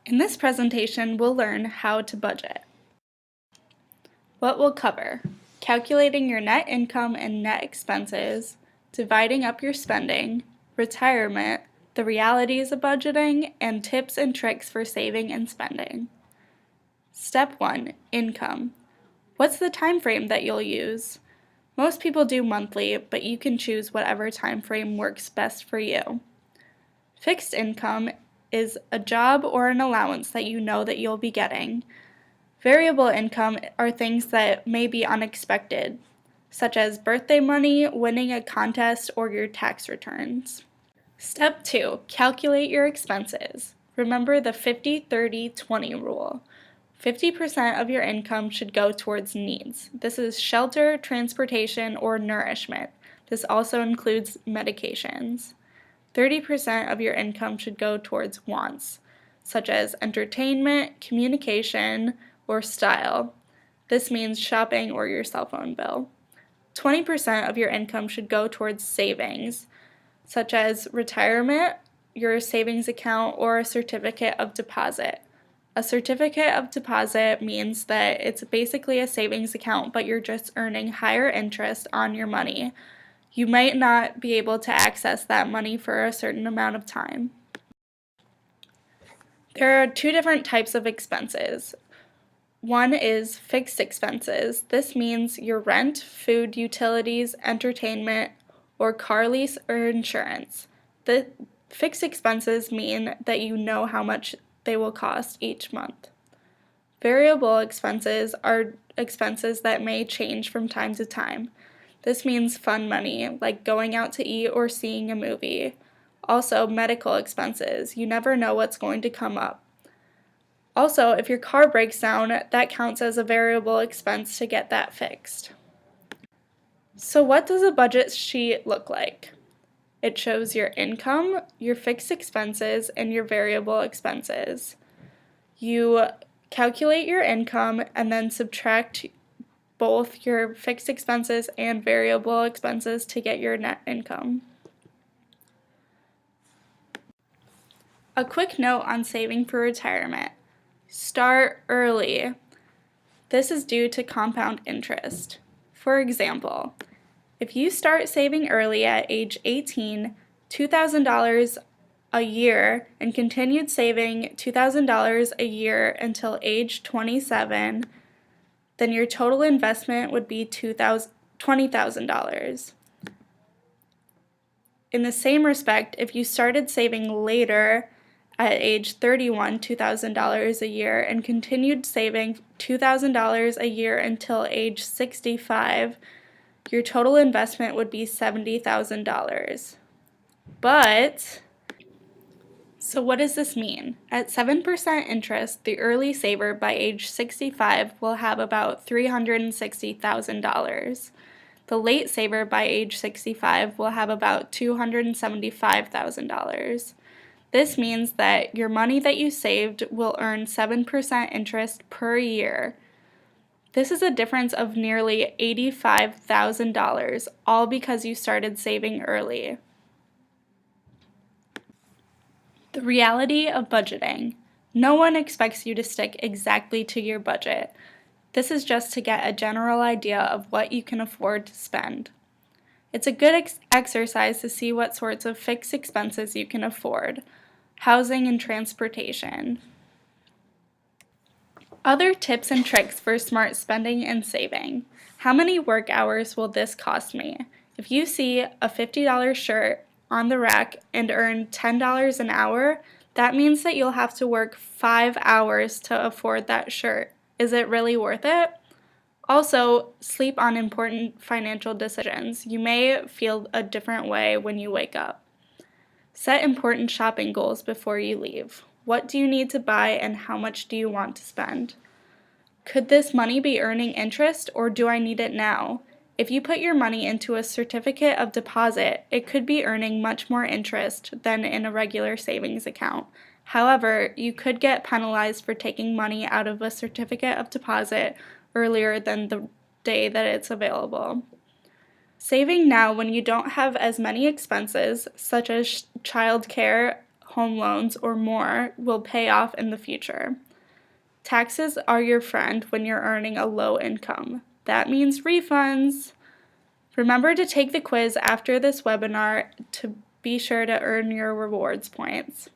In this presentation, we'll learn how to budget. What we'll cover: calculating your net income and net expenses, dividing up your spending, retirement, the realities of budgeting, and tips and tricks for saving and spending. Step 1. Income. What's the time frame that you'll use? Most people do monthly, but you can choose whatever time frame works best for you. Fixed income is a job or an allowance that you know that you'll be getting. Variable income are things that may be unexpected, such as birthday money, winning a contest, or your tax returns. Step 2. Calculate your expenses. Remember the 50-30-20 rule. 50% of your income should go towards needs. This is shelter, transportation, or nourishment. This also includes medications. 30% of your income should go towards wants, such as entertainment, communication, or style. This means shopping or your cell phone bill. 20% of your income should go towards savings, such as retirement, your savings account, or a certificate of deposit. A certificate of deposit means that it's basically a savings account, but you're just earning higher interest on your money. You might not be able to access that money for a certain amount of time. There are two different types of expenses. One is fixed expenses. This means your rent, food, utilities, entertainment, or car lease or insurance. The fixed expenses mean that you know how much they will cost each month. Variable expenses are expenses that may change from time to time. This means fun money, like going out to eat or seeing a movie. Also, medical expenses. You never know what's going to come up. Also, if your car breaks down, that counts as a variable expense to get that fixed. So what does a budget sheet look like? It shows your income, your fixed expenses, and your variable expenses. You calculate your income and then subtract both your fixed expenses and variable expenses to get your net income. A quick note on saving for retirement. Start early. This is due to compound interest. For example, if you start saving early at age 18, $2,000 a year, and continued saving $2,000 a year until age 27, then your total investment would be $20,000. In the same respect, if you started saving later at age 31, $2,000 a year, and continued saving $2,000 a year until age 65, your total investment would be $70,000. So what does this mean? At 7% interest, the early saver by age 65 will have about $360,000. The late saver by age 65 will have about $275,000. This means that your money that you saved will earn 7% interest per year. This is a difference of nearly $85,000, all because you started saving early. The reality of budgeting. No one expects you to stick exactly to your budget. This is just to get a general idea of what you can afford to spend. It's a good exercise to see what sorts of fixed expenses you can afford. Housing and transportation. Other tips and tricks for smart spending and saving. How many work hours will this cost me? If you see a $50 shirt on the rack and earn $10 an hour, that means that you'll have to work 5 hours to afford that shirt. Is it really worth it? Also, sleep on important financial decisions. You may feel a different way when you wake up. Set important shopping goals before you leave. What do you need to buy and how much do you want to spend? Could this money be earning interest or do I need it now? If you put your money into a certificate of deposit, it could be earning much more interest than in a regular savings account. However, you could get penalized for taking money out of a certificate of deposit earlier than the day that it's available. Saving now when you don't have as many expenses, such as childcare, home loans, or more will pay off in the future. Taxes are your friend when you're earning a low income. That means refunds. Remember to take the quiz after this webinar to be sure to earn your rewards points.